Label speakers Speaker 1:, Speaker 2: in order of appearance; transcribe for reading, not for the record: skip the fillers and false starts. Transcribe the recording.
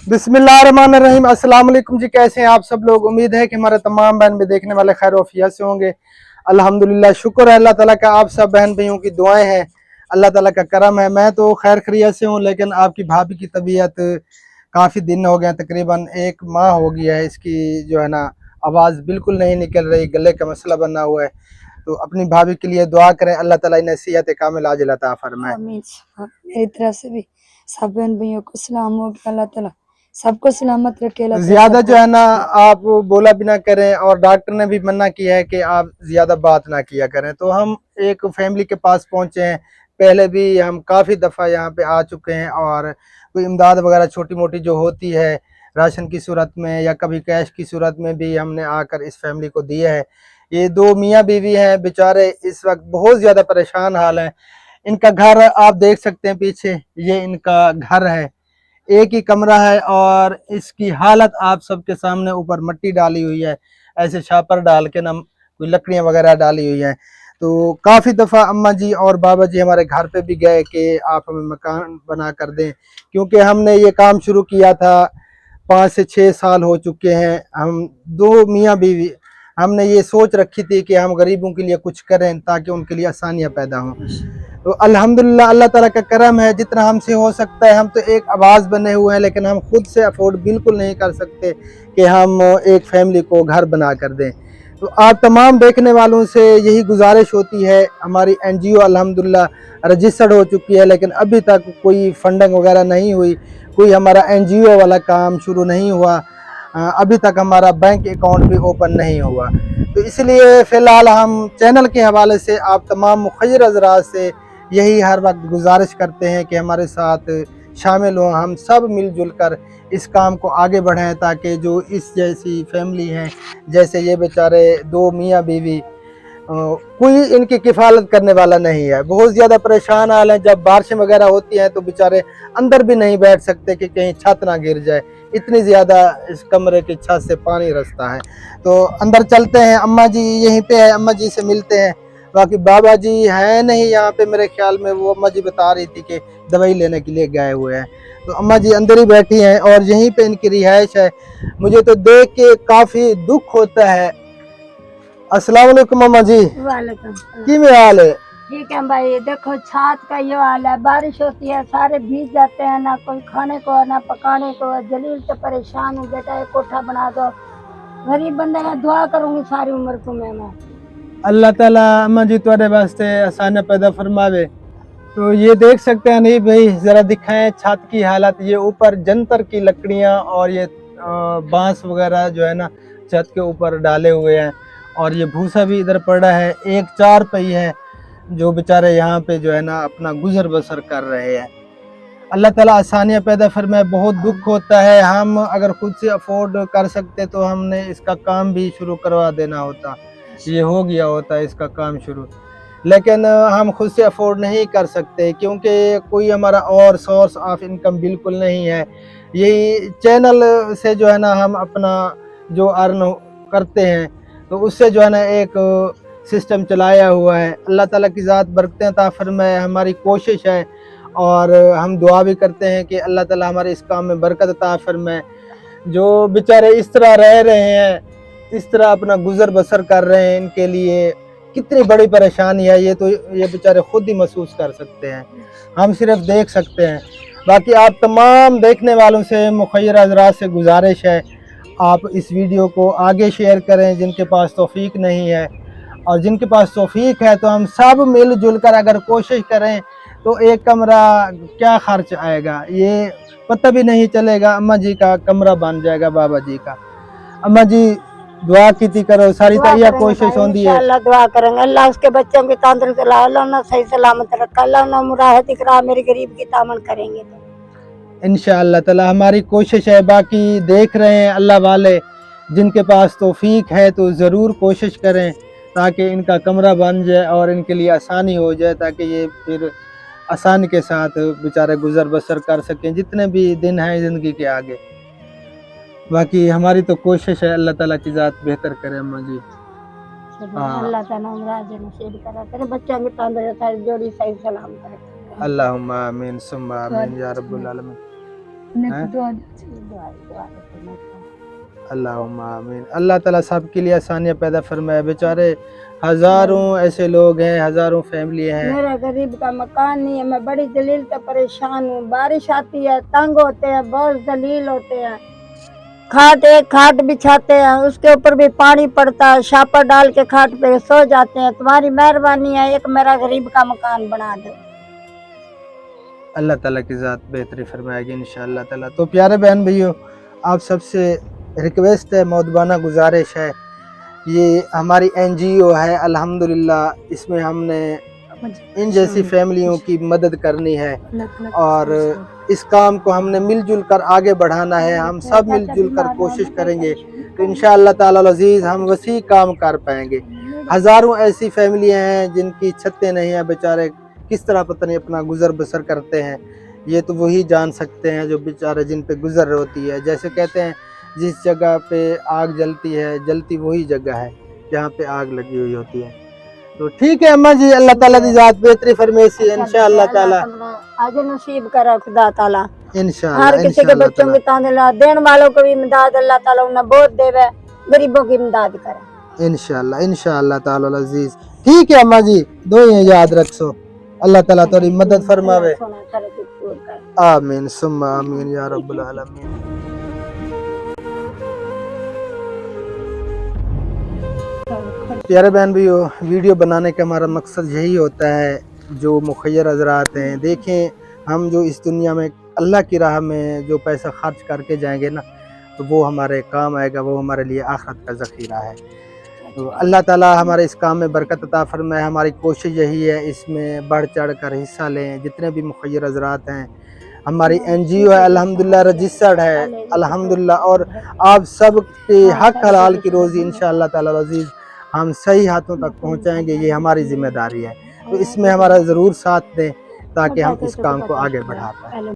Speaker 1: बिस्मिल्लाहिर्रहमानिर्रहीम। अस्सलाम वालेकुम जी, कैसे हैं आप सब लोग। उम्मीद है कि हमारे तमाम बहन भी देखने वाले खैर वफियत से होंगे। अल्हम्दुलिल्लाह, शुक्र है अल्लाह ताला का, आप सब बहन भाइयों की दुआएं हैं, अल्लाह ताला का करम है। मैं तो खैर खैरियत से हूँ, लेकिन आपकी भाभी की तबीयत काफ़ी दिन हो गए, तकरीबन एक माह हो गया है, इसकी जो है ना आवाज़ बिल्कुल नहीं निकल रही, गले का मसला बना हुआ है। तो अपनी भाभी के लिए दुआ करें, अल्लाह ताला इन्हें सेहत कामिल आजिल अता फरमाए।
Speaker 2: आमीन। मेरी तरफ से भी सब बहन भाइयों को सलाम हो कि अल्लाह ताला सबको सलामत रखे। अल्लाह ताला
Speaker 1: ज्यादा जो
Speaker 2: सबको
Speaker 1: है ना आप बोला भी ना करें, और डॉक्टर ने भी मना किया है कि आप ज्यादा बात ना किया करें। तो हम एक फैमिली के पास पहुंचे हैं, पहले भी हम काफ़ी दफ़ा यहाँ पे आ चुके हैं, और कोई इमदाद वगैरह छोटी मोटी जो होती है राशन की सूरत में या कभी कैश की सूरत में भी हमने आकर इस फैमिली को दिया है। ये दो मियाँ बीवी हैं, बेचारे इस वक्त बहुत ज़्यादा परेशान हाल है। इनका घर आप देख सकते हैं, पीछे ये इनका घर है, एक ही कमरा है, और इसकी हालत आप सबके सामने। ऊपर मिट्टी डाली हुई है, ऐसे छापर डाल के ना कोई लकड़ियाँ वगैरह डाली हुई हैं। तो काफ़ी दफ़ा अम्मा जी और बाबा जी हमारे घर पे भी गए कि आप हमें मकान बना कर दें, क्योंकि हमने ये काम शुरू किया था 5 से 6 साल हो चुके हैं। हम दो मियाँ बीवी हमने ये सोच रखी थी कि हम गरीबों के लिए कुछ करें ताकि उनके लिए आसानियाँ पैदा हों। तो अल्हम्दुलिल्लाह, अल्लाह ताला का करम है, जितना हमसे हो सकता है। हम तो एक आवाज़ बने हुए हैं, लेकिन हम खुद से अफोर्ड बिल्कुल नहीं कर सकते कि हम एक फैमिली को घर बना कर दें। तो आप तमाम देखने वालों से यही गुजारिश होती है। हमारी एनजीओ अल्हम्दुलिल्लाह रजिस्टर्ड हो चुकी है, लेकिन अभी तक कोई फंडिंग वगैरह नहीं हुई, कोई हमारा एनजीओ वाला काम शुरू नहीं हुआ, अभी तक हमारा बैंक अकाउंट भी ओपन नहीं हुआ। तो इसलिए फ़िलहाल हम चैनल के हवाले से आप तमाम मुखय्यर हज़रात से यही हर वक्त गुजारिश करते हैं कि हमारे साथ शामिल हों, हम सब मिलजुल कर इस काम को आगे बढ़ाएं, ताकि जो इस जैसी फैमिली हैं, जैसे ये बेचारे दो मियाँ बीवी, कोई इनकी किफ़ालत करने वाला नहीं है, बहुत ज़्यादा परेशान हाल है। जब बारिशें वगैरह होती हैं तो बेचारे अंदर भी नहीं बैठ सकते कि कहीं छत ना गिर जाए, इतनी ज़्यादा इस कमरे की छत से पानी रसता है। तो अंदर चलते हैं, अम्मा जी यहीं पे है, अम्मा जी से मिलते हैं। बाकी बाबा जी हैं नहीं यहाँ पे मेरे ख्याल में, वो अम्मा जी बता रही थी कि दवाई लेने के लिए गए हुए हैं। तो अम्मा जी अंदर ही बैठी हैं और यहीं पे इनकी रिहाइश है। मुझे तो देख के काफ़ी दुख होता है। अस्सलाम वालेकुम अम्मा जी,
Speaker 2: वालेकुम
Speaker 1: की में हाल है?
Speaker 2: ठीक है भाई। देखो छात का ये हाल है, बारिश होती है सारे भीग जाते हैं, ना कोई खाने को ना पकाने को। जलील से परेशान हूँ बेटा, एक कोठा बना दो। गरीब बंदे का दुआ करूंगी सारी उम्र तुम्हें मैं।
Speaker 1: अल्लाह ताला अम्मा जी तुम्हारे वास्ते आसानियाँ पैदा फरमावे। तो ये देख सकते हैं, नहीं भाई ज़रा दिखाएं छत की हालत। ये ऊपर जंतर की लकड़ियाँ और ये बांस वगैरह जो है ना छत के ऊपर डाले हुए हैं, और ये भूसा भी इधर पड़ा है। एक चार पई है जो बेचारे यहाँ पे जो है ना अपना गुजर बसर कर रहे हैं। अल्लाह ताला आसानियाँ पैदा फरमाए। बहुत दुख होता है, हम अगर खुद से अफोर्ड कर सकते तो हमने इसका काम भी शुरू करवा देना होता, ये हो गया होता इसका काम शुरू। लेकिन हम खुद से अफोर्ड नहीं कर सकते, क्योंकि कोई हमारा और सोर्स ऑफ इनकम बिल्कुल नहीं है। यही चैनल से जो है ना हम अपना जो अर्न करते हैं, तो उससे जो है ना एक सिस्टम चलाया हुआ है। अल्लाह ताला की ज़ात बरकतें अता फरमाए, हमारी कोशिश है, और हम दुआ भी करते हैं कि अल्लाह ताला हमारे इस काम में बरकत अता फरमाए। जो बेचारे इस तरह रह रहे हैं, इस तरह अपना गुजर बसर कर रहे हैं, इनके लिए कितनी बड़ी परेशानी है, ये तो ये बेचारे खुद ही महसूस कर सकते हैं, हम सिर्फ देख सकते हैं। बाकी आप तमाम देखने वालों से मुखय्यर हज़रात से गुजारिश है, आप इस वीडियो को आगे शेयर करें जिनके पास तौफीक नहीं है, और जिनके पास तौफीक है तो हम सब मिलजुल कर अगर कोशिश करें तो एक कमरा क्या खर्च आएगा, ये पता भी नहीं चलेगा। अम्मा जी का कमरा बन जाएगा, बाबा जी का। अम्मा जी दुआ की करो, सारी
Speaker 2: दुआ
Speaker 1: तैयार
Speaker 2: करेंगे
Speaker 1: कोशिश
Speaker 2: भाई,
Speaker 1: होती है।
Speaker 2: इंशाअल्लाह दुआ करेंगे। अल्लाह उसके बच्चों की तंदुरुस्त ला, अल्लाह ना सही सलामत रखा, अल्लाह ना मुराहत इकरा मेरे गरीब की तामन करेंगे तो
Speaker 1: इंशाअल्लाह ताला हमारी कोशिश है। बाकी देख रहे हैं अल्लाह वाले, जिनके पास तौफीक है तो ज़रूर कोशिश करें ताकि इनका कमरा बन जाए और इनके लिए आसानी हो जाए, ताकि ये फिर आसानी के साथ बेचारे गुजर बसर कर सकें जितने भी दिन हैं ज़िंदगी के आगे। बाकी हमारी तो कोशिश है, अल्लाह ताला की ज़ात बेहतर करे अम्मा जी। हाँ,
Speaker 2: अल्लाह ताला मुराद नसीब करा, तेरे बच्चों की तंदुरुस्त जोड़ी सही सलामत रखे।
Speaker 1: अल्लाहुम्मा आमीन सुम्मा आमीन या रब्बुल आलमीन। अल्लाहुम्मा आमीन। अल्लाह ताला सबके लिए आसानियाँ पैदा फरमाए। बेचारे हजारों ऐसे लोग हैं, हजारों फैमिली हैं।
Speaker 2: मेरा गरीब का मकान नहीं है, मैं बड़ी जलील से परेशान हूँ। बारिश आती है, तंग होते हैं, बहुत जलील होते हैं। एक खाट बिछाते हैं, उसके ऊपर भी पानी पड़ता है, छापर डाल के खाट पे सो जाते हैं। तुम्हारी मेहरबानी है, एक मेरा गरीब का मकान बना दो।
Speaker 1: अल्लाह ताला की ज़ात बेहतरी फरमाएगी इंशाअल्लाह ताला। तो प्यारे बहन भाइयों, आप सबसे रिक्वेस्ट है, मौदबाना गुजारिश है, ये हमारी NGO है अल्हम्दुलिल्लाह, इसमें हमने इन जैसी फैमिलियों की मदद करनी है और इस काम को हमने मिलजुल कर आगे बढ़ाना है। हम सब मिलजुल कर कोशिश करेंगे तो इंशाअल्लाह ताला अज़ीज़ हम वसी काम कर पाएंगे। हज़ारों ऐसी फैमिलियां हैं जिनकी छतें नहीं हैं, बेचारे किस तरह पता नहीं अपना गुजर बसर करते हैं। ये तो वही जान सकते हैं जो बेचारे जिन पे गुजर होती है। जैसे कहते हैं जिस जगह पे आग जलती है, जलती वही जगह है जहाँ पे आग लगी हुई होती है। तो ठीक है अम्मा जी, अल्लाह ताला की ज़ात बेहतरी फरमाइशी है इंशाअल्लाह ताला।
Speaker 2: आज नसीब करा खुदा ताला,
Speaker 1: इंशाअल्लाह
Speaker 2: हर किसी के बच्चों की तांदला देने वालों को भी इमदाद अल्लाह ताला उन्हें बहुत देवे, गरीबों की इमदाद करे
Speaker 1: इंशाअल्लाह इंशाअल्लाह ताला अज़ीज़। ठीक है अम्मा जी, दुआएं याद रखो, अल्लाह ताला तेरी मदद फरमावे। आमीन सुम्मा आमीन या रब्बुल आलमीन। प्यारे बहन भाइयों, वीडियो बनाने का हमारा मकसद यही होता है, जो मुखय्यर हज़रात हैं, देखें हम जो इस दुनिया में अल्लाह की राह में जो पैसा खर्च करके जाएंगे ना, तो वो हमारे काम आएगा, वो हमारे लिए आखिरत का ज़ख़ीरा है। तो अल्लाह ताला हमारे इस काम में बरकत अता फरमाए। हमारी कोशिश यही है, इसमें बढ़ चढ़ कर हिस्सा लें। जितने भी मुखय्यर हज़रात हैं, हमारी NGO है अल्हम्दुलिल्लाह, रजिस्टर्ड है अल्हम्दुलिल्लाह, और आप सब के हक हलाल की रोज़ी इंशाअल्लाह ताला अज़ीज़ हम सही हाथों तक पहुंचाएंगे। ये हमारी जिम्मेदारी है, तो इसमें हमारा ज़रूर साथ दें ताकि हम इस काम को आगे बढ़ा पाएँ।